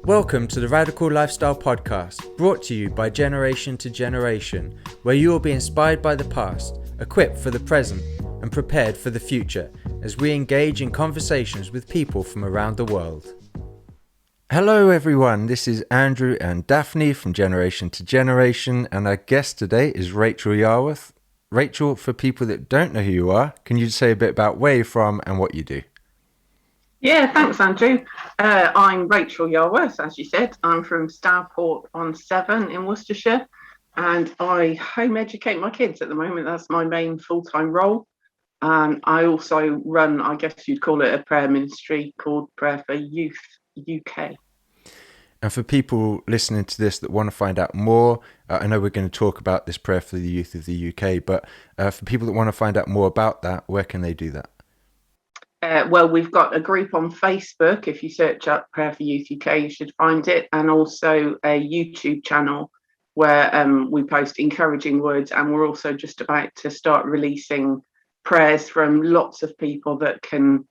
Welcome to the Radical Lifestyle Podcast, brought to you by Generation to Generation, where you will be inspired by the past, equipped for the present, and prepared for the future as we engage in conversations with people from around the world. Hello everyone, this is Andrew and Daphne from Generation to Generation, and our guest today is Rachel Yarworth. Rachel, for people that don't know who you are, can you say a bit about where you're from and what you do? Yeah, thanks, Andrew. I'm Rachel Yarworth, as you said. I'm from Stourport-on-Severn in Worcestershire, and I home educate my kids at the moment. That's my main full-time role. I also run, I guess you'd call it, a prayer ministry called Prayer for Youth UK. And for people listening to this that want to find out more, I know we're going to talk about this Prayer for the Youth of the UK, but for people that want to find out more about that, where can they do that? Well, we've got a group on Facebook. If you search up Prayer for Youth UK, you should find it, and also a YouTube channel where we post encouraging words, and we're also just about to start releasing prayers from lots of people that can,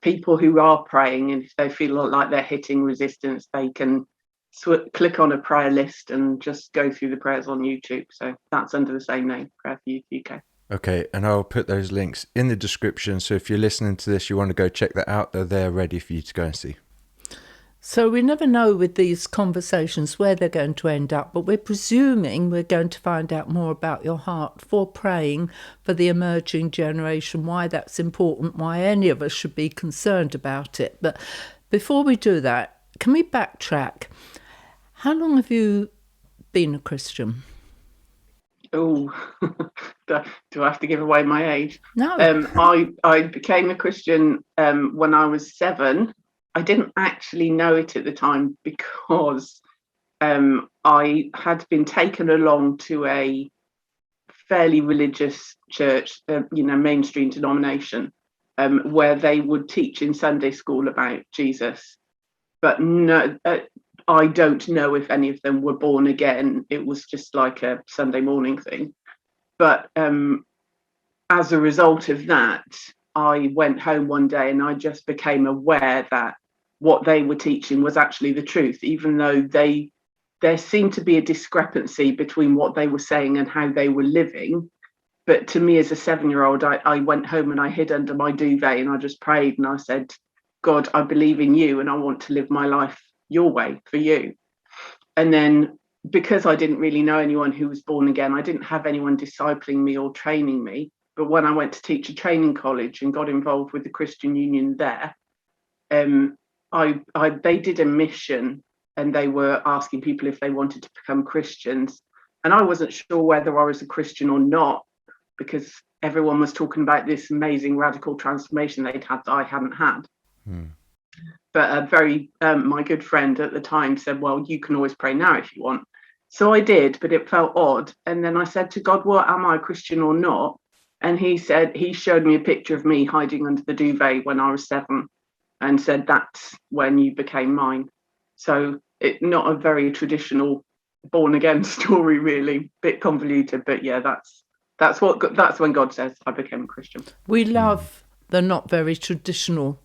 people who are praying, and if they feel like they're hitting resistance, they can click on a prayer list and just go through the prayers on YouTube. So that's under the same name, Prayer for Youth UK. Okay, and I'll put those links in the description, so if you're listening to this, you want to go check that out, they're there ready for you to go and see. So we never know with these conversations where they're going to end up, but we're presuming we're going to find out more about your heart for praying for the emerging generation, why that's important, why any of us should be concerned about it. But before we do that, can we backtrack? How long have you been a Christian? Oh, do I have to give away my age? No. I became a Christian when I was 7. I didn't actually know it at the time because I had been taken along to a fairly religious church, mainstream denomination, where they would teach in Sunday school about Jesus. But no, I don't know if any of them were born again. It was just like a Sunday morning thing. But as a result of that, I went home one day and I just became aware that what they were teaching was actually the truth, even though there seemed to be a discrepancy between what they were saying and how they were living. But to me, as a 7-year-old, I went home and I hid under my duvet and I just prayed and I said, God, I believe in you and I want to live my life your way for you. And then because I didn't really know anyone who was born again, I didn't have anyone discipling me or training me. But when I went to teacher training college and got involved with the Christian Union there, they did a mission and they were asking people if they wanted to become Christians. And I wasn't sure whether I was a Christian or not, because everyone was talking about this amazing radical transformation they'd had that I hadn't had. But my good friend at the time said, well, you can always pray now if you want. So I did, but it felt odd. And then I said to God, well, am I a Christian or not? And he showed me a picture of me hiding under the duvet when I was 7 and said, that's when you became mine. So it's not a very traditional born again story, really, bit convoluted. But yeah, that's when God says I became a Christian. We love the not very traditional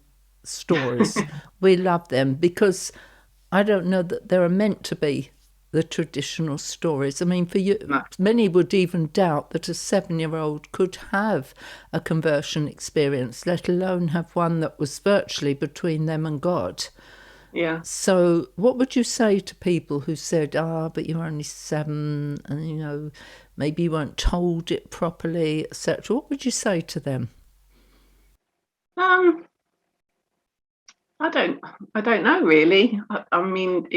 stories. We love them because I don't know that they are meant to be the traditional stories. I mean, for you, many would even doubt that a 7-year-old could have a conversion experience, let alone have one that was virtually between them and God. Yeah. So what would you say to people who said, but you're only 7 and, maybe you weren't told it properly, etc.? What would you say to them? I don't know really. I mean,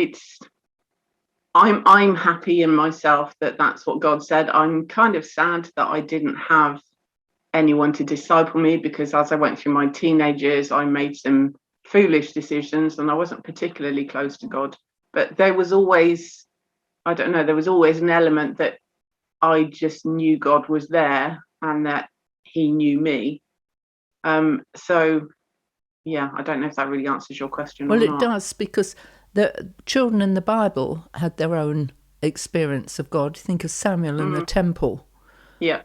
I'm happy in myself that that's what God said. I'm kind of sad that I didn't have anyone to disciple me, because as I went through my teenage years, I made some foolish decisions and I wasn't particularly close to God. But there was always, there was always an element that I just knew God was there and that he knew me. So yeah, I don't know if that really answers your question or not. Well, it does, because the children in the Bible had their own experience of God. Think of Samuel in the temple. Yeah.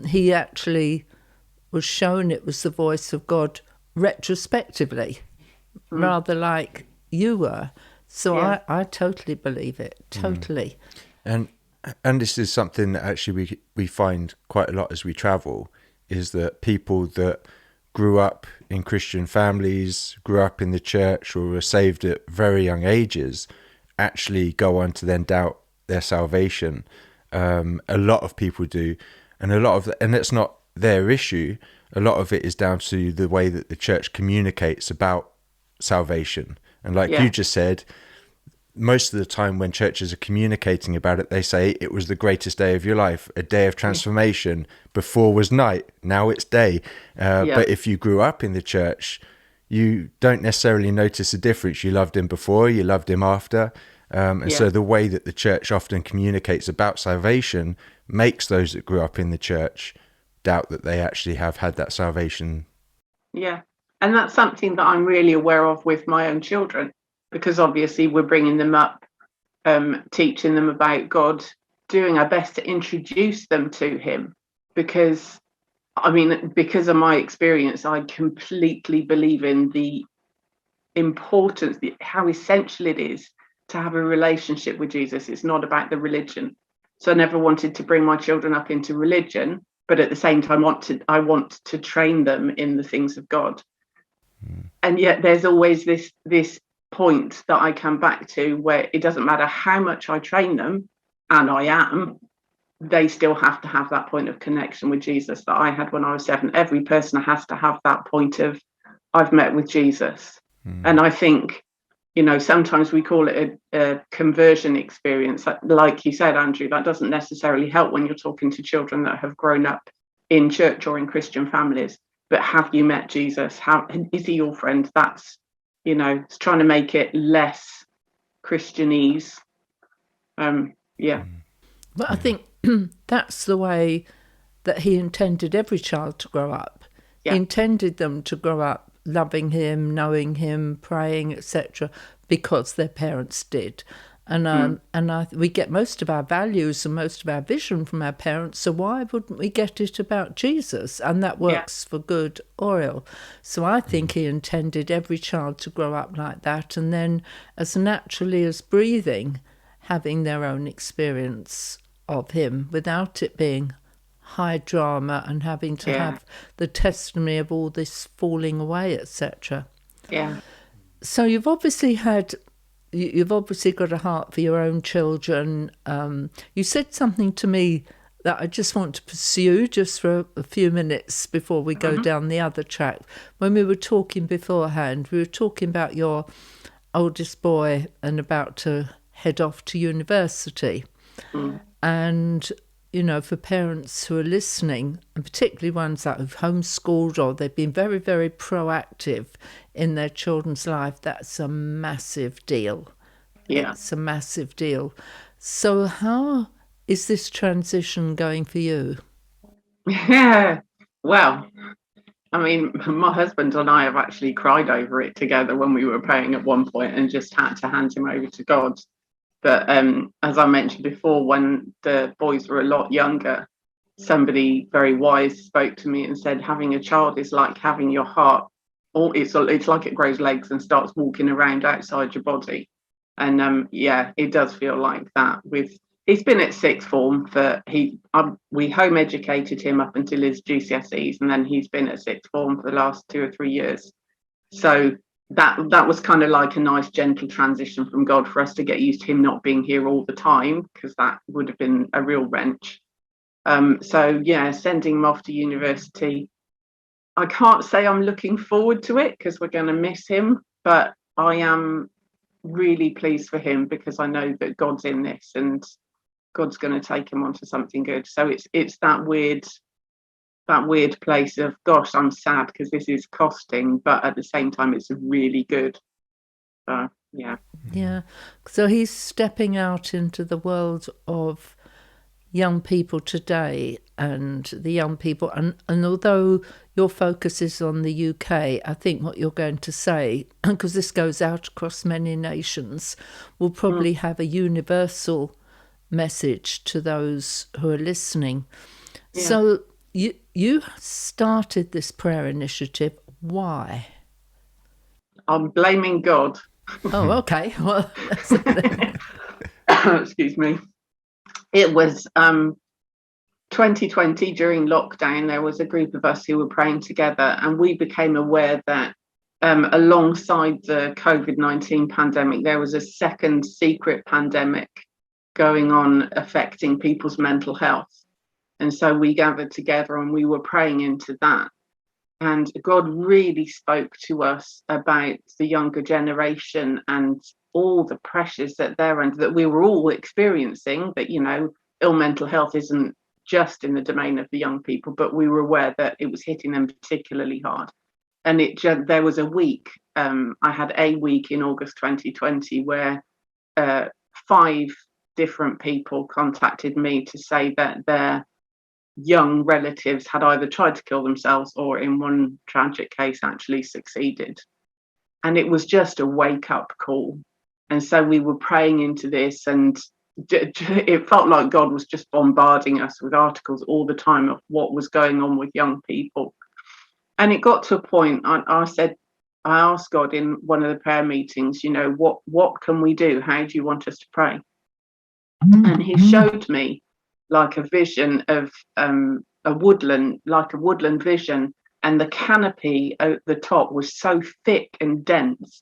He actually was shown it was the voice of God retrospectively, rather like you were. So I totally believe it, totally. And this is something that actually we find quite a lot as we travel, is that people that grew up in Christian families, grew up in the church, or were saved at very young ages, actually go on to then doubt their salvation. A lot of people do, and and it's not their issue. A lot of it is down to the way that the church communicates about salvation. And like you just said, most of the time when churches are communicating about it, they say it was the greatest day of your life, a day of transformation. Before was night, now it's day. But if you grew up in the church, you don't necessarily notice a difference. You loved him before, you loved him after. So the way that the church often communicates about salvation makes those that grew up in the church doubt that they actually have had that salvation. Yeah. And that's something that I'm really aware of with my own children, because obviously we're bringing them up, teaching them about God, doing our best to introduce them to him. Because of my experience, I completely believe in the importance, how essential it is to have a relationship with Jesus. It's not about the religion. So I never wanted to bring my children up into religion, but at the same time, I want to train them in the things of God. And yet there's always this point that I come back to where it doesn't matter how much I train them, and I am, they still have to have that point of connection with Jesus that I had when I was 7. Every person has to have that point of, I've met with Jesus. And I think, sometimes we call it a conversion experience. Like you said, Andrew, that doesn't necessarily help when you're talking to children that have grown up in church or in Christian families. But have you met Jesus? How is he your friend? That's, it's trying to make it less Christianese. But I think that's the way that he intended every child to grow up. He intended them to grow up loving him, knowing him, praying, etc., because their parents did. And we get most of our values and most of our vision from our parents, so why wouldn't we get it about Jesus? And that works for good or ill. So I think he intended every child to grow up like that, and then as naturally as breathing, having their own experience of him without it being high drama and having to have the testimony of all this falling away, etc. Yeah. So you've obviously got a heart for your own children. You said something to me that I just want to pursue just for a few minutes before we go down the other track. When we were talking beforehand, we were talking about your oldest boy and about to head off to university. And, for parents who are listening, and particularly ones that have homeschooled or they've been very, very proactive in their children's life, that's a massive deal. Yeah. It's a massive deal. So how is this transition going for you? Yeah. Well, my husband and I have actually cried over it together when we were praying at one point and just had to hand him over to God. But as I mentioned before, when the boys were a lot younger, somebody very wise spoke to me and said, having a child is like having your heart, or it's like it grows legs and starts walking around outside your body. And it does feel like that. He's been at sixth form we home educated him up until his GCSEs, and then he's been at sixth form for the last 2 or 3 years. So that was kind of like a nice gentle transition from God for us to get used to him not being here all the time, because that would have been a real wrench. Sending him off to university, I can't say I'm looking forward to it because we're going to miss him, but I am really pleased for him because I know that God's in this and God's going to take him onto something good. So it's that weird place of, gosh, I'm sad because this is costing, but at the same time it's really good. So he's stepping out into the world of young people today, and the young people, and although your focus is on the UK, I think what you're going to say, because this goes out across many nations, will probably have a universal message to those who are listening. So You started this prayer initiative. Why? I'm blaming God. Oh, okay. Well, Excuse me. It was 2020 during lockdown. There was a group of us who were praying together, and we became aware that alongside the COVID-19 pandemic, there was a second secret pandemic going on affecting people's mental health. And so we gathered together and we were praying into that. And God really spoke to us about the younger generation and all the pressures that they're under, that we were all experiencing, that, ill mental health isn't just in the domain of the young people, but we were aware that it was hitting them particularly hard. And there was a week, I had a week in August 2020 where 5 different people contacted me to say that their young relatives had either tried to kill themselves or, in one tragic case, actually succeeded. And it was just a wake-up call. And so we were praying into this, and it felt like God was just bombarding us with articles all the time of what was going on with young people. And it got to a point, I asked God in one of the prayer meetings, what can we do? How do you want us to pray? And he showed me like a vision of a woodland vision, and the canopy at the top was so thick and dense.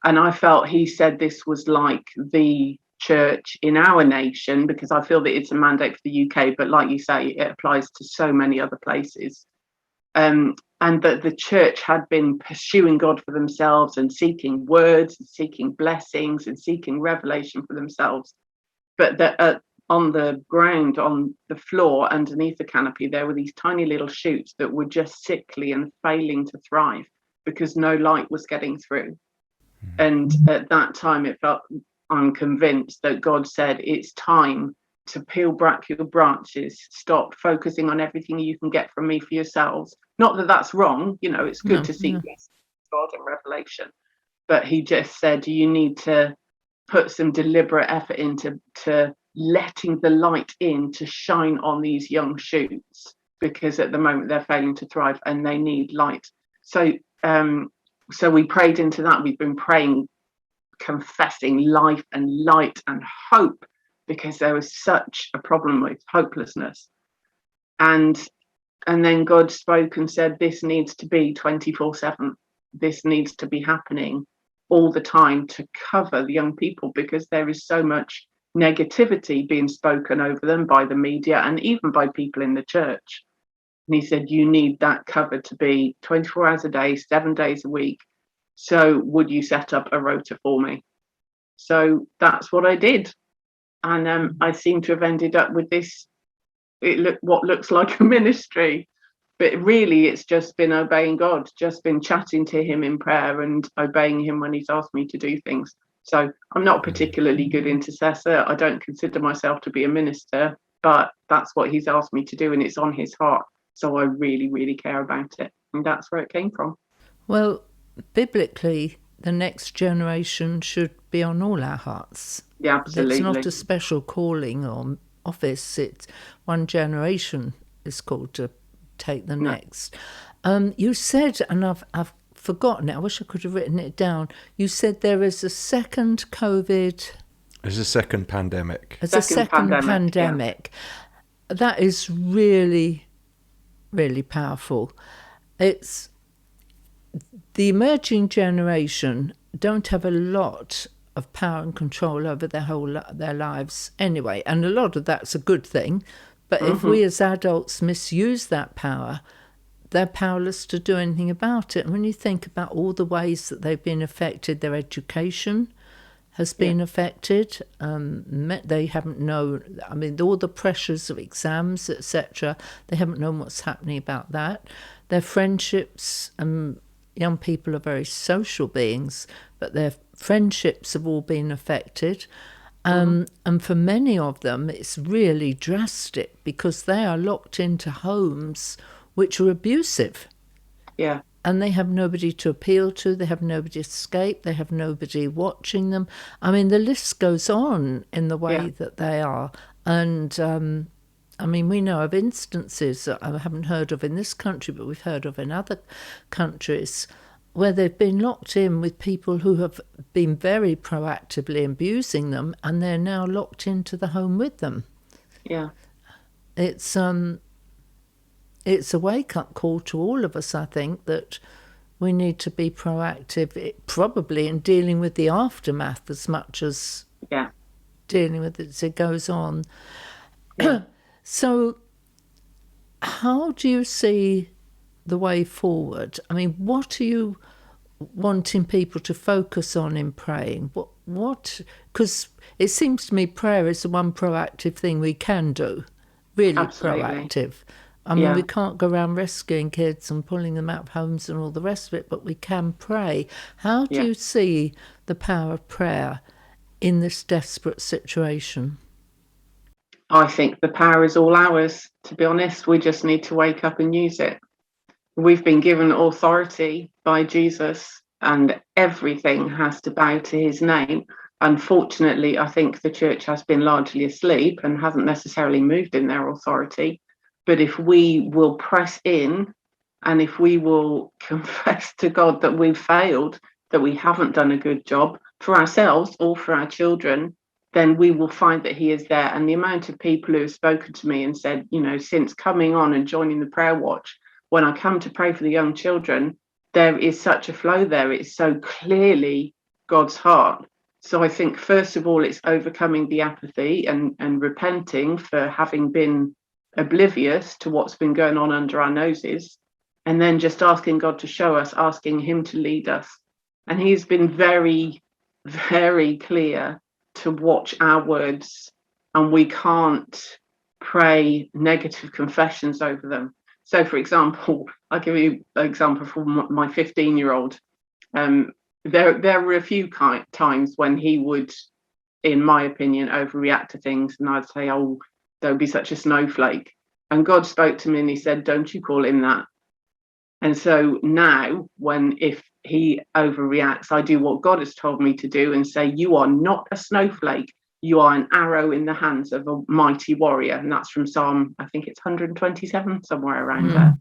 And I felt he said this was like the church in our nation, because I feel that it's a mandate for the UK, but like you say, it applies to so many other places. And that the church had been pursuing God for themselves and seeking words and seeking blessings and seeking revelation for themselves. But that on the ground, on the floor, underneath the canopy, there were these tiny little shoots that were just sickly and failing to thrive because no light was getting through. And at that time, I'm convinced that God said, it's time to peel back your branches, stop focusing on everything you can get from me for yourselves. Not that that's wrong, it's good to seek God and revelation. But he just said, you need to put some deliberate effort into letting the light in to shine on these young shoots, because at the moment they're failing to thrive and they need light. So we prayed into that. We've been praying, confessing life and light and hope, because there was such a problem with hopelessness. And then God spoke and said, this needs to be 24/7. This needs to be happening all the time to cover the young people, because there is so much negativity being spoken over them by the media and even by people in the church. And he said, you need that covered to be 24 hours a day, 7 days a week. So would you set up a rota for me? So that's what I did. And I seem to have ended up with this, what looks like a ministry. But really, it's just been obeying God, just been chatting to him in prayer and obeying him when he's asked me to do things. So I'm not a particularly good intercessor. I don't consider myself to be a minister, but that's what he's asked me to do, and it's on his heart. So I really, really care about it. And that's where it came from. Well, biblically, the next generation should be on all our hearts. Yeah, absolutely. It's not a special calling or office. It's one generation is called to take the next. You said, and I've forgotten it, I wish I could have written it down. You said there is a second COVID. There's a second pandemic. There's a second pandemic. Yeah. That is really, really powerful. It's the emerging generation don't have a lot of power and control over their lives anyway, and a lot of that's a good thing. But if we as adults misuse that power, they're powerless to do anything about it. And when you think about all the ways that they've been affected, their education has been affected. They haven't known, all the pressures of exams, etc. They haven't known what's happening about that. Their friendships, young people are very social beings, but their friendships have all been affected. And for many of them, it's really drastic because they are locked into homes which are abusive. Yeah. And they have nobody to appeal to. They have nobody to escape. They have nobody watching them. The list goes on in the way that they are. And I mean, we know of instances that I haven't heard of in this country, but we've heard of in other countries where they've been locked in with people who have been very proactively abusing them, and they're now locked into the home with them. Yeah. It's a wake-up call to all of us, I think, that we need to be proactive, probably in dealing with the aftermath as much as dealing with it as it goes on. Yeah. So how do you see the way forward? I mean, what are you wanting people to focus on in praying? What? Because it seems to me prayer is the one proactive thing we can do, really. Absolutely. Proactive. I mean, we can't go around rescuing kids and pulling them out of homes and all the rest of it, but we can pray. How do you see the power of prayer in this desperate situation? I think the power is all ours, to be honest. We just need to wake up and use it. We've been given authority by Jesus, and everything has to bow to his name. Unfortunately, I think the church has been largely asleep and hasn't necessarily moved in their authority. But if we will press in, and if we will confess to God that we've failed, that we haven't done a good job for ourselves or for our children, then we will find that he is there. And the amount of people who have spoken to me and said, you know, since coming on and joining the prayer watch, when I come to pray for the young children, there is such a flow there. It's so clearly God's heart. So I think, first of all, it's overcoming the apathy and repenting for having been oblivious to what's been going on under our noses, and then just asking God to show us, asking him to lead us. And he's been very, very clear to watch our words, and we can't pray negative confessions over them. So, for example, I'll give you an example from my 15-year-old. There were a few times when he would, in my opinion, overreact to things, and I'd say, oh, don't be such a snowflake. And God spoke to me and he said, don't you call him that. And so now, if he overreacts, I do what God has told me to do and say, you are not a snowflake. You are an arrow in the hands of a mighty warrior. And that's from Psalm, I think it's 127, somewhere around there.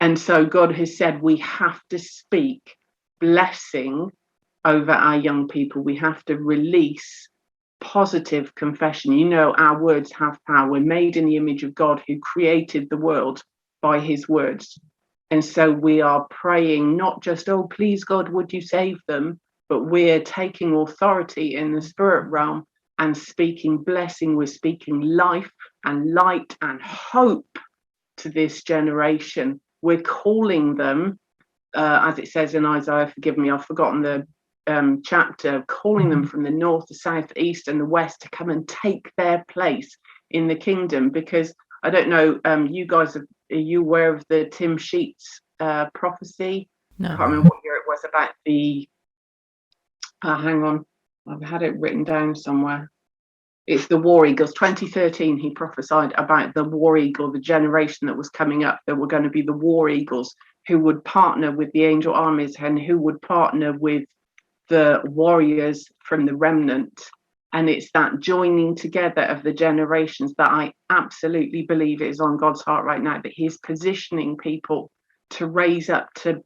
And so God has said we have to speak blessing over our young people. We have to release positive confession. You know, our words have power. We're made in the image of God who created the world by his words. And so we are praying not just, oh, please, God, would you save them? But we're taking authority in the spirit realm and speaking blessing. We're speaking life and light and hope to this generation. We're calling them, as it says in Isaiah, forgive me, I've forgotten the chapter, calling them from the north, the south, the east and the west to come and take their place in the kingdom. Because I don't know, you guys, are you aware of the Tim Sheets prophecy? No. I can't remember what year it was, about the, hang on, I've had it written down somewhere. It's the War Eagles. 2013, he prophesied about the War Eagle, the generation that was coming up. There were going to be the War Eagles who would partner with the angel armies and who would partner with the warriors from the remnant. And it's that joining together of the generations that I absolutely believe is on God's heart right now, that he's positioning people to raise up, to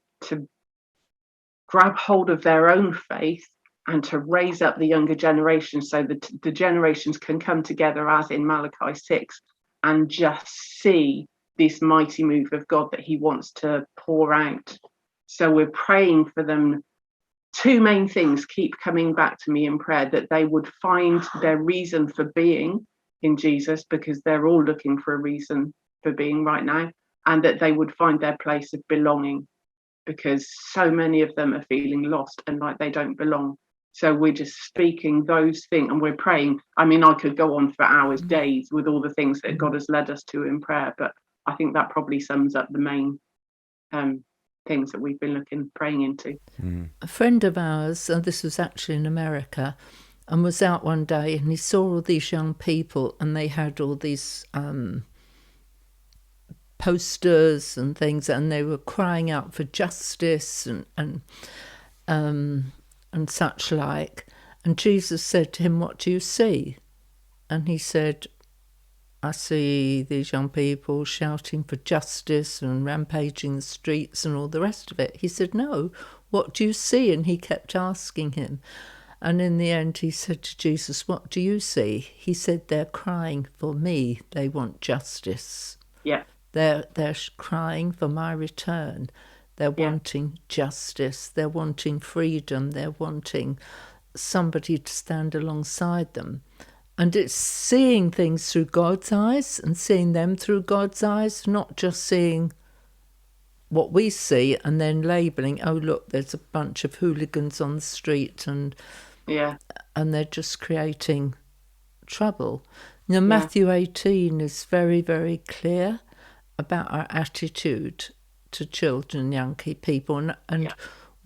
grab hold of their own faith and to raise up the younger generation so that the generations can come together, as in Malachi 6, and just see this mighty move of God that he wants to pour out. So we're praying for them. Two main things keep coming back to me in prayer: that they would find their reason for being in Jesus, because they're all looking for a reason for being right now, and that they would find their place of belonging, because so many of them are feeling lost and like they don't belong. So we're just speaking those things and we're praying. I mean, I could go on for hours, days with all the things that God has led us to in prayer, but I think that probably sums up the main things that we've been praying into. A friend of ours, and this was actually in America, and was out one day and he saw all these young people and they had all these posters and things, and they were crying out for justice and such like. And Jesus said to him, "What do you see?" And he said, I see these young people shouting for justice and rampaging the streets and all the rest of it. He said, no, what do you see? And he kept asking him. And in the end, he said to Jesus, what do you see? He said, they're crying for me. They want justice. Yeah. They're crying for my return. They're wanting justice. They're wanting freedom. They're wanting somebody to stand alongside them. And it's seeing things through God's eyes and seeing them through God's eyes, not just seeing what we see and then labelling, oh, look, there's a bunch of hooligans on the street and they're just creating trouble. Now, Matthew 18 is very, very clear about our attitude to children and young people. And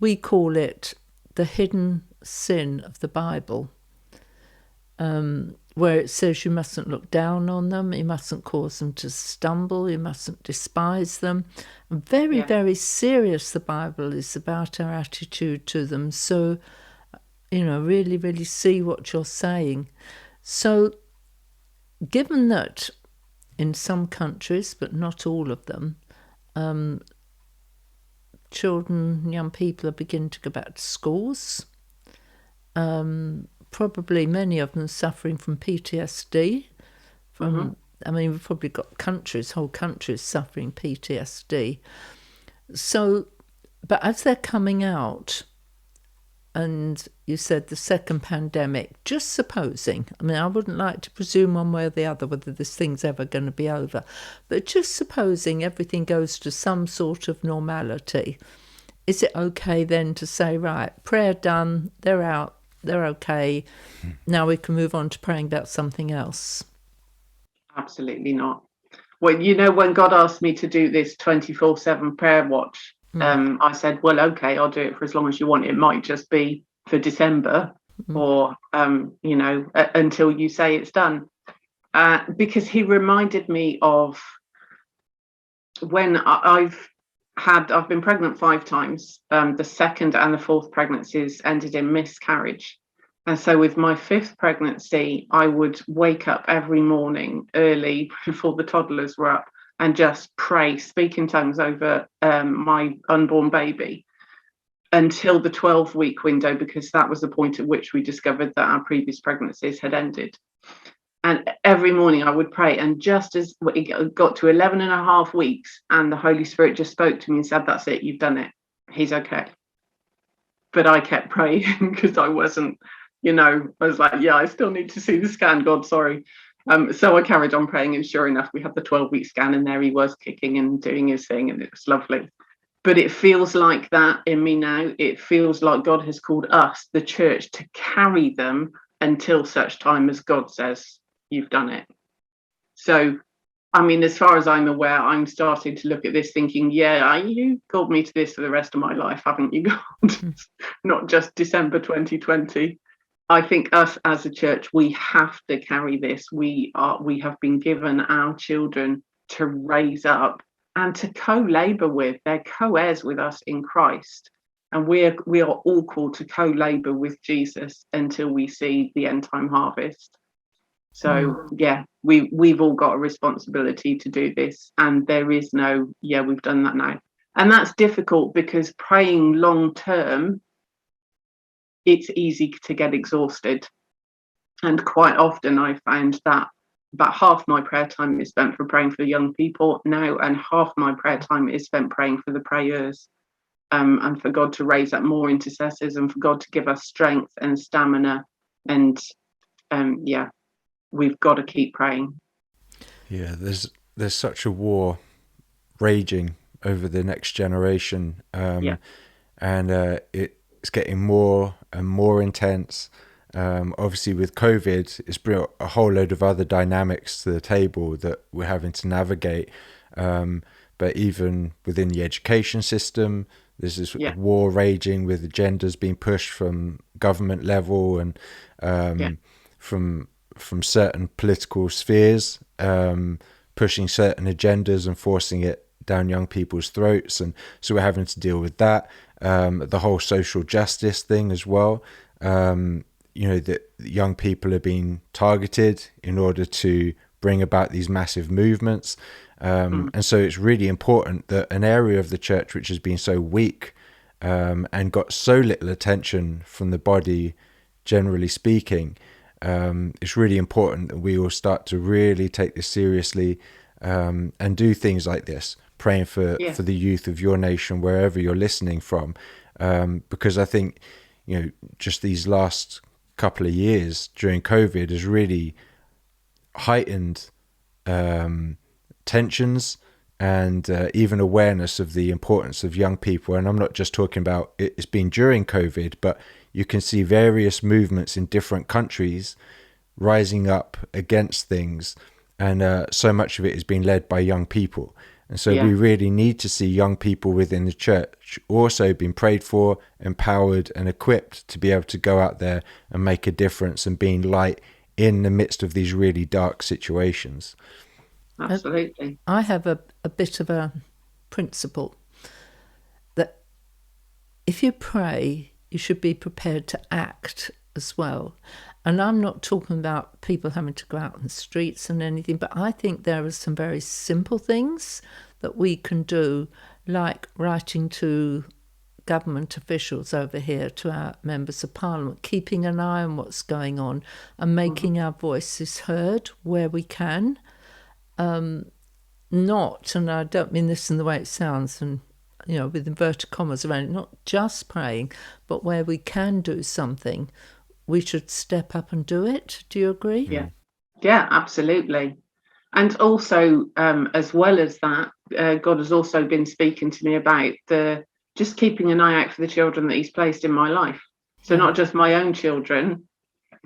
we call it the hidden sin of the Bible, where it says you mustn't look down on them, you mustn't cause them to stumble, you mustn't despise them. Very, very serious the Bible is about our attitude to them. So, really, really see what you're saying. So, given that in some countries, but not all of them, children, young people are beginning to go back to schools. Probably many of them suffering from PTSD. We've probably got whole countries suffering PTSD. So, but as they're coming out, and you said the second pandemic, just supposing, I wouldn't like to presume one way or the other whether this thing's ever going to be over, but just supposing everything goes to some sort of normality, is it okay then to say, right, prayer done, they're out, they're okay, now we can move on to praying about something else? Absolutely not. Well, when God asked me to do this 24/7 prayer watch, I said, well, okay, I'll do it for as long as you want. It might just be for December or, until you say it's done. Because he reminded me of when I've been pregnant 5 times. The second and the fourth pregnancies ended in miscarriage. And so with my 5th pregnancy, I would wake up every morning early before the toddlers were up and just pray, speak in tongues over my unborn baby until the 12-week window, because that was the point at which we discovered that our previous pregnancies had ended. And every morning I would pray, and just as it got to 11 and a half weeks, and the Holy Spirit just spoke to me and said, that's it, you've done it, he's okay. But I kept praying because I wasn't, I was like, I still need to see the scan, God, sorry. So I carried on praying, and sure enough, we had the 12-week scan, and there he was kicking and doing his thing, and it was lovely. But it feels like that in me now. It feels like God has called us, the church, to carry them until such time as God says, you've done it. So, as far as I'm aware, I'm starting to look at this thinking, you called me to this for the rest of my life, haven't you, God? Not just December 2020. I think us as a church, we have to carry this. We have been given our children to raise up and to co-labor with. They're co-heirs with us in Christ. And we are all called to co-labor with Jesus until we see the end time harvest. So we've all got a responsibility to do this. And there is no, we've done that now. And that's difficult because praying long term, it's easy to get exhausted. And quite often I found that about half my prayer time is spent for praying for young people now, and half my prayer time is spent praying for the prayers, and for God to raise up more intercessors, and for God to give us strength and stamina. And we've got to keep praying. Yeah, there's such a war raging over the next generation, and it's getting more and more intense. Obviously with COVID, it's brought a whole load of other dynamics to the table that we're having to navigate. But even within the education system, there's this war raging with agendas being pushed from government level and from certain political spheres, pushing certain agendas and forcing it down young people's throats. And so we're having to deal with that. The whole social justice thing as well. That young people are being targeted in order to bring about these massive movements. And so it's really important that an area of the church which has been so weak and got so little attention from the body, generally speaking, it's really important that we all start to really take this seriously and do things like this, praying for the youth of your nation, wherever you're listening from. Because I think, just these last couple of years during COVID has really heightened tensions and even awareness of the importance of young people. And I'm not just talking about it's been during COVID, but you can see various movements in different countries rising up against things. And so much of it is being led by young people. And so we really need to see young people within the church also being prayed for, empowered and equipped to be able to go out there and make a difference and being light in the midst of these really dark situations. Absolutely. I have a bit of a principle that if you pray, you should be prepared to act as well. And I'm not talking about people having to go out in the streets and anything, but I think there are some very simple things that we can do, like writing to government officials over here, to our members of parliament, keeping an eye on what's going on and making our voices heard where we can. Not, and I don't mean this in the way it sounds, and with inverted commas around it, not just praying, but where we can do something, we should step up and do it. Do you agree? Yeah, absolutely. And also, as well as that, God has also been speaking to me about just keeping an eye out for the children that he's placed in my life. So not just my own children,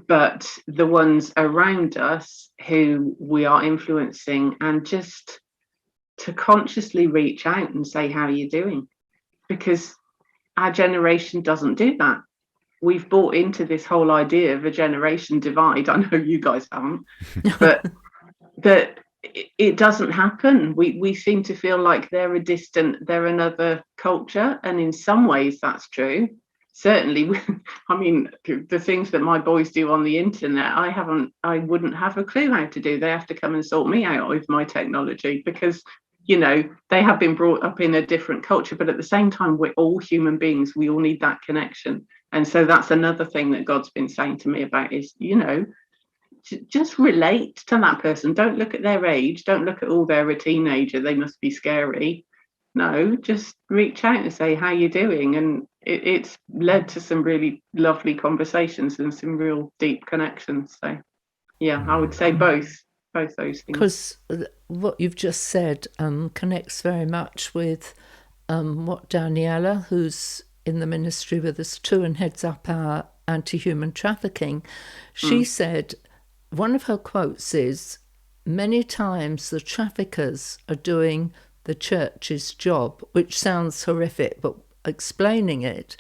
but the ones around us who we are influencing, and just to consciously reach out and say, how are you doing? Because our generation doesn't do that. We've bought into this whole idea of a generation divide. I know you guys haven't, but that it doesn't happen. We seem to feel like they're another culture. And in some ways that's true. Certainly, I mean, the things that my boys do on the internet, I wouldn't have a clue how to do. They have to come and sort me out with my technology because, they have been brought up in a different culture. But at the same time, we're all human beings. We all need that connection. And so that's another thing that God's been saying to me about is, just relate to that person. Don't look at their age. Don't look at, they're a teenager, they must be scary. No, just reach out and say, how you doing? And it's led to some really lovely conversations and some real deep connections. So, I would say both those things. Because what you've just said connects very much with what Daniela, who's in the ministry with us too and heads up our anti-human trafficking, she said, one of her quotes is, many times the traffickers are doing the church's job, which sounds horrific, but explaining it,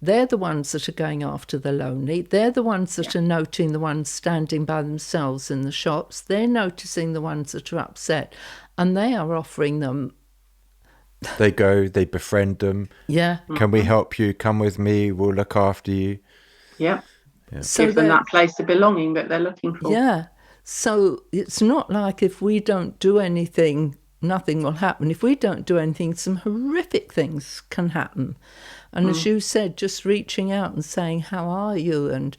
they're the ones that are going after the lonely. They're the ones that are noting the ones standing by themselves in the shops. They're noticing the ones that are upset, and they are offering them. They go, they befriend them. Yeah. Can we help you? Come with me. We'll look after you. Yeah. So give them that place of belonging that they're looking for. Yeah. So it's not like if we don't do anything, nothing will happen. If we don't do anything, some horrific things can happen. And as you said, just reaching out and saying, how are you? And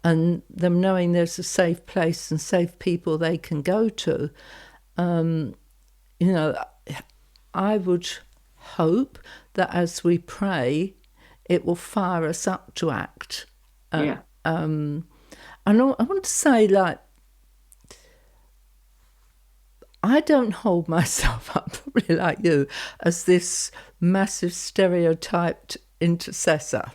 them knowing there's a safe place and safe people they can go to. I would hope that as we pray, it will fire us up to act. And I want to say, I don't hold myself up, probably like you, as this massive stereotyped intercessor.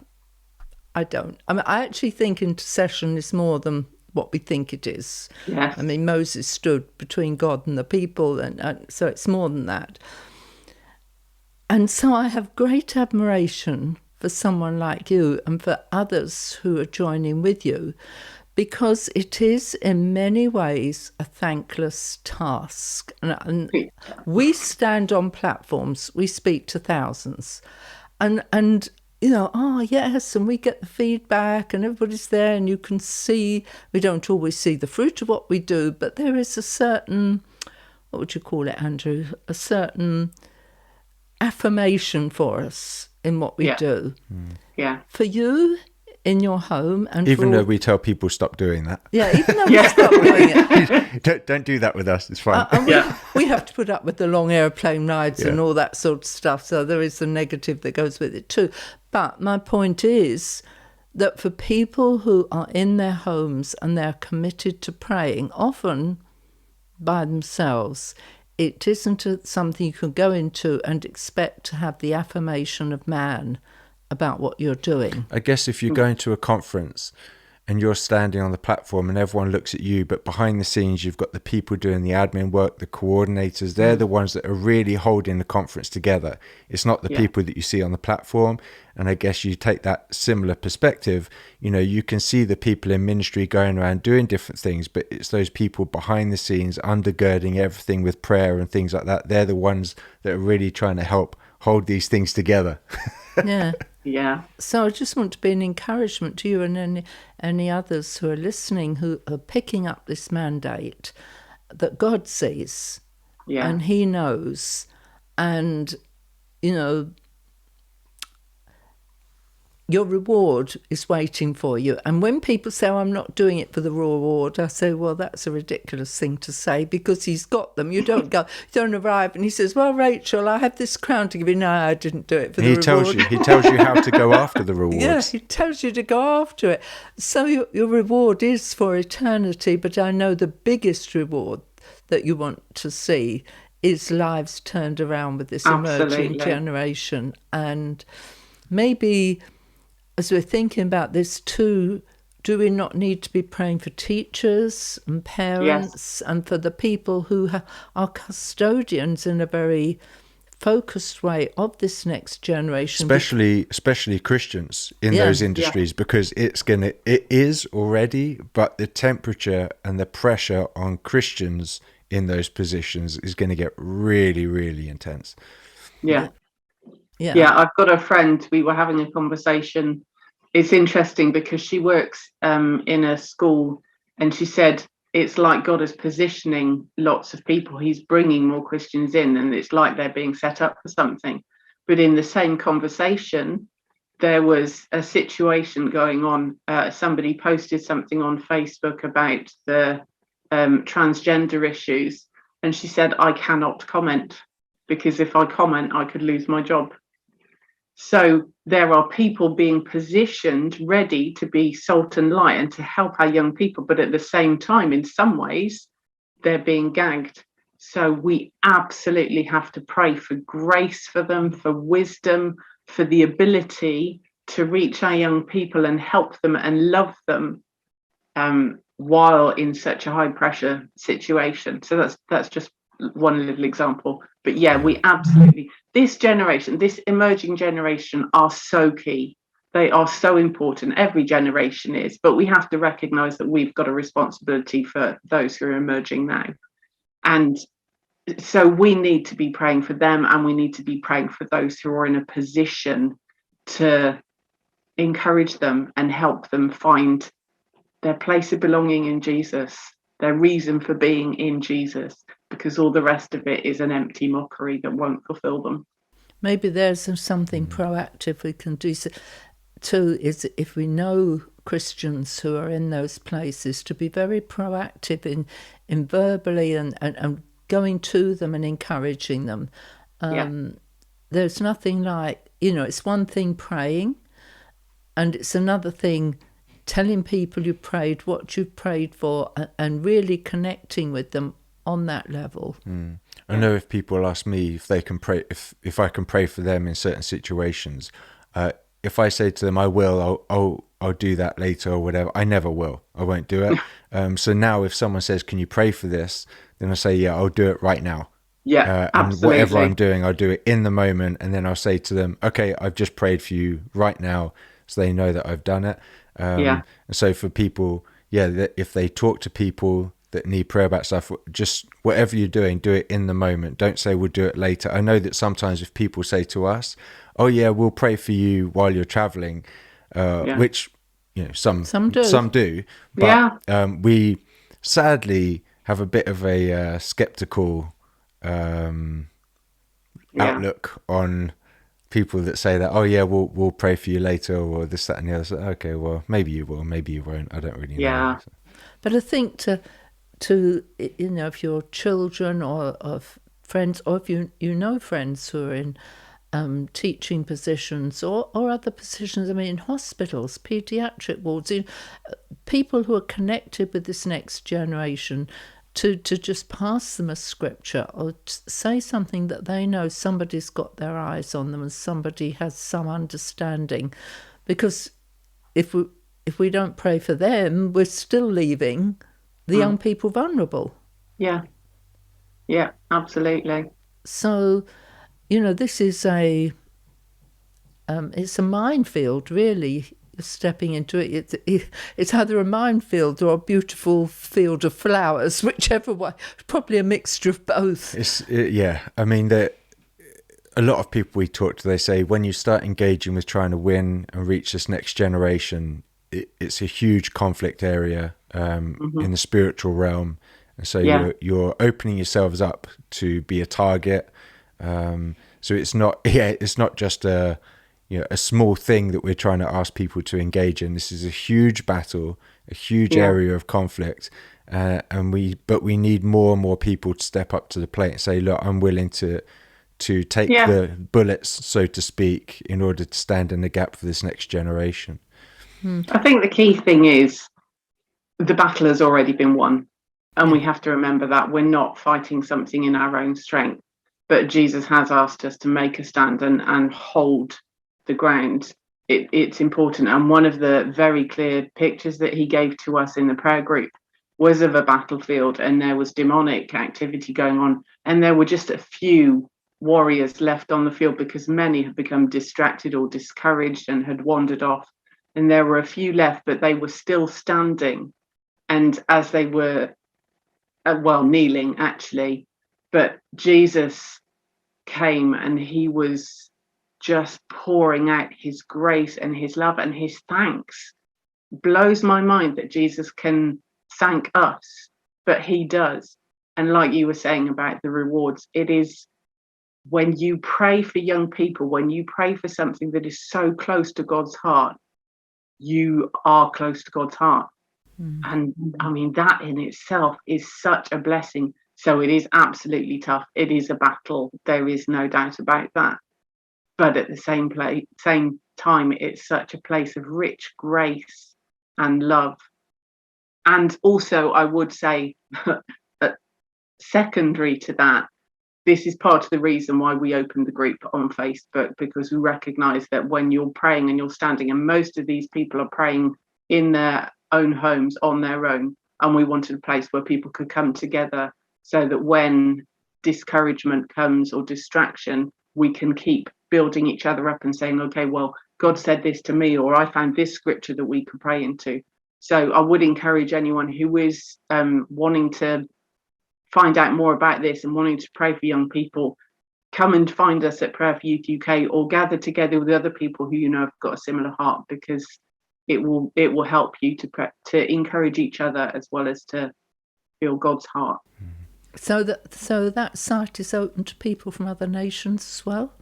I don't. I mean, I actually think intercession is more than what we think it is. Yes. I mean, Moses stood between God and the people, and so it's more than that. And so I have great admiration for someone like you and for others who are joining with you, because it is in many ways a thankless task. And we stand on platforms, we speak to thousands. And oh yes, and we get the feedback and everybody's there and you can see, we don't always see the fruit of what we do, but there is a certain, what would you call it, Andrew? A certain affirmation for us in what we do. Yeah. For you, in your home, and even though we tell people stop doing that. Yeah, even though we stop doing it. Don't do that with us. It's fine. We have to put up with the long airplane rides and all that sort of stuff. So there is the negative that goes with it too. But my point is that for people who are in their homes and they're committed to praying, often by themselves, it isn't something you can go into and expect to have the affirmation of man about what you're doing. I guess if you're going to a conference and you're standing on the platform and everyone looks at you, but behind the scenes you've got the people doing the admin work, the coordinators, they're the ones that are really holding the conference together. It's not the people that you see on the platform. And I guess you take that similar perspective, you can see the people in ministry going around doing different things, but it's those people behind the scenes undergirding everything with prayer and things like that. They're the ones that are really trying to help hold these things together. Yeah. Yeah. So I just want to be an encouragement to you and any others who are listening who are picking up this mandate that God sees and he knows, and your reward is waiting for you. And when people say, I'm not doing it for the reward, I say, well, that's a ridiculous thing to say, because he's got them. You don't arrive and he says, well, Rachel, I have this crown to give you. No, I didn't do it for the reward. He tells you how to go after the rewards. Yeah, he tells you to go after it. So your reward is for eternity, but I know the biggest reward that you want to see is lives turned around with this emerging generation. And maybe as we're thinking about this too, do we not need to be praying for teachers and parents and for the people who are custodians in a very focused way of this next generation? Especially Christians in those industries, because it is already, but the temperature and the pressure on Christians in those positions is going to get really, really intense. Yeah, I've got a friend, we were having a conversation. It's interesting because she works in a school, and she said it's like God is positioning lots of people. He's bringing more Christians in, and it's like they're being set up for something. But in the same conversation, there was a situation going on. Somebody posted something on Facebook about the transgender issues, and she said, I cannot comment, because if I comment, I could lose my job. So there are people being positioned ready to be salt and light and to help our young people, but at the same time, in some ways, they're being gagged. So we absolutely have to pray for grace for them, for wisdom, for the ability to reach our young people and help them and love them while in such a high pressure situation. So that's just one little example. But we absolutely, this generation, this emerging generation are so key. They are so important. Every generation is, but we have to recognize that we've got a responsibility for those who are emerging now. And so we need to be praying for them, and we need to be praying for those who are in a position to encourage them and help them find their place of belonging in Jesus, their reason for being in Jesus, because all the rest of it is an empty mockery that won't fulfill them. Maybe there's something proactive we can do too, is if we know Christians who are in those places, to be very proactive in verbally and going to them and encouraging them. There's nothing like, it's one thing praying, and it's another thing telling people you prayed, what you prayed for, and really connecting with them on that level. I know if people ask me if they can pray, if I can pray for them in certain situations, if I say to them I will, I'll do that later or whatever, I never will. I won't do it. So now if someone says, can you pray for this? Then I say, yeah, I'll do it right now. Yeah, and absolutely. Whatever I'm doing, I'll do it in the moment. And then I'll say to them, okay, I've just prayed for you right now, so they know that I've done it. And so for people, if they talk to people that need prayer about stuff, just whatever you're doing, do it in the moment. Don't say we'll do it later. I know that sometimes if people say to us, oh yeah, we'll pray for you while you're traveling, which some do, but we sadly have a bit of a skeptical outlook on people that say that, oh yeah, we'll pray for you later, or this, that, and the other. So, okay, well, maybe you will, maybe you won't. I don't really know. So. But I think to if your children or of friends, or if you know friends who are in teaching positions or other positions, I mean, in hospitals, paediatric wards, people who are connected with this next generation, to just pass them a scripture or say something that they know somebody's got their eyes on them and somebody has some understanding. Because if we don't pray for them, we're still leaving the young people vulnerable. Yeah, absolutely. So, this is it's a minefield, really. Stepping into it, it's either a minefield or a beautiful field of flowers, whichever way. Probably a mixture of both. I mean, a lot of people we talk to, they say when you start engaging with trying to win and reach this next generation, it's a huge conflict area in the spiritual realm, and so you're opening yourselves up to be a target. So it's not just a small thing that we're trying to ask people to engage in. This is a huge battle, a huge area of conflict, and we need more and more people to step up to the plate and say, look, I'm willing to take the bullets, so to speak, in order to stand in the gap for this next generation. I think the key thing is the battle has already been won, and we have to remember that we're not fighting something in our own strength, but Jesus has asked us to make a stand and hold the ground. It's important, and one of the very clear pictures that he gave to us in the prayer group was of a battlefield, and there was demonic activity going on, and there were just a few warriors left on the field because many had become distracted or discouraged and had wandered off, and there were a few left, but they were still standing, and as they were kneeling actually, but Jesus came and he was just pouring out his grace and his love and his thanks. Blows my mind that Jesus can thank us, but he does. And like you were saying about the rewards, it is when you pray for young people, when you pray for something that is so close to God's heart, you are close to God's heart. And I mean, that in itself is such a blessing. So it is absolutely tough. It is a battle. There is no doubt about that. But at the same time, it's such a place of rich grace and love. And also, I would say, secondary to that, this is part of the reason why we opened the group on Facebook, because we recognise that when you're praying and you're standing, and most of these people are praying in their own homes on their own, and we wanted a place where people could come together so that when discouragement comes or distraction, we can keep building each other up and saying, okay, well, God said this to me, or I found this scripture that we could pray into. So I would encourage anyone who is wanting to find out more about this and wanting to pray for young people, come and find us at Prayer for Youth UK, or gather together with other people who have got a similar heart, because it will help you to encourage each other as well as to feel God's heart. So that site is open to people from other nations as well?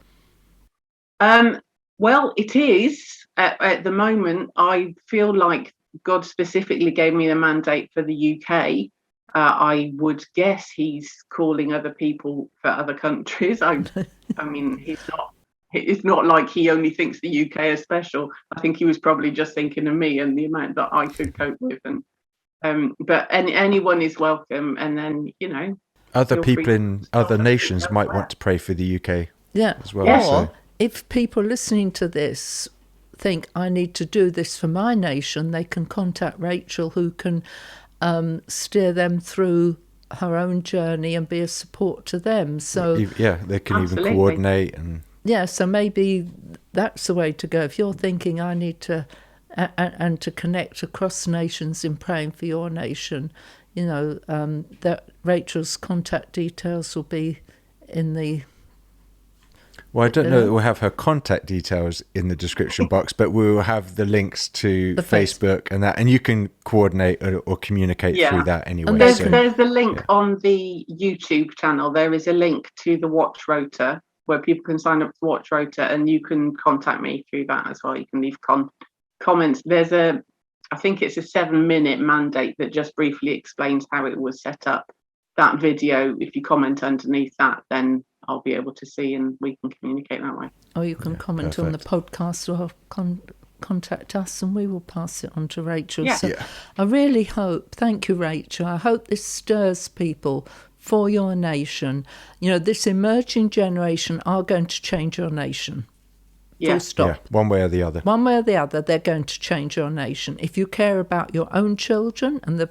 Well, it is. At the moment, I feel like God specifically gave me the mandate for the UK. I would guess he's calling other people for other countries. I mean, it's not like he only thinks the UK is special. I think he was probably just thinking of me and the amount that I could cope with. And but anyone is welcome. And then, other people in other nations might want to pray for the UK as well. Yeah. Or if people listening to this think, I need to do this for my nation, they can contact Rachel, who can steer them through her own journey and be a support to them. So they can Absolutely. Even coordinate. And so maybe that's the way to go. If you're thinking, I need to and to connect across nations in praying for your nation, that Rachel's contact details will be in the Well, I don't know that we'll have her contact details in the description box, but we will have the links to The Facebook and that, and you can coordinate or communicate through that anyway. And there's a link on the YouTube channel. There is a link to the Watch Rota where people can sign up to Watch Rota, and you can contact me through that as well. You can leave comments. I think it's a 7-minute mandate that just briefly explains how it was set up. That video, if you comment underneath that, then I'll be able to see and we can communicate that way. Or you can comment on the podcast or contact us and we will pass it on to Rachel. Yeah. So I really hope, thank you, Rachel, I hope this stirs people for your nation. This emerging generation are going to change your nation. Full stop. Yeah, one way or the other. One way or the other, they're going to change your nation. If you care about your own children and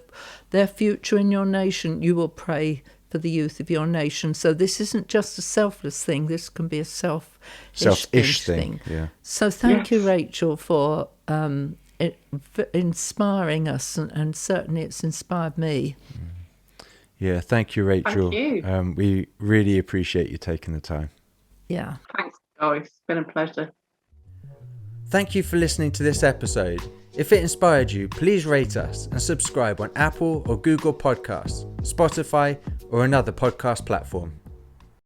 their future in your nation, you will pray for the youth of your nation. So this isn't just a selfless thing. This can be a selfish thing. Yeah. So thank you, Rachel, for inspiring us, and certainly it's inspired me. Yeah, thank you, Rachel. Thank you. We really appreciate you taking the time. Yeah. Thanks, guys. It's been a pleasure. Thank you for listening to this episode. If it inspired you, please rate us and subscribe on Apple or Google Podcasts, Spotify, or another podcast platform.